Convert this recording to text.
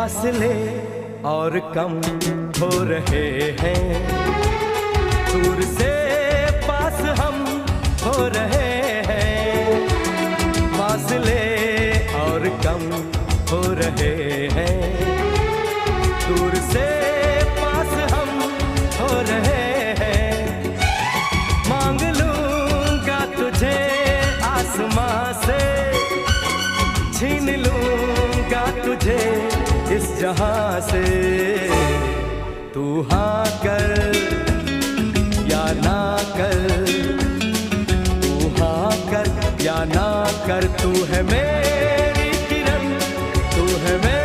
फासले और कम हो रहे हैं, दूर से पास हम हो रहे हैं। फासले और कम हो रहे हैं, दूर से पास हम हो रहे हैं। मांग लूंगा तुझे आसमां से, छीन लूंगा तुझे इस जहां से। तू हाँ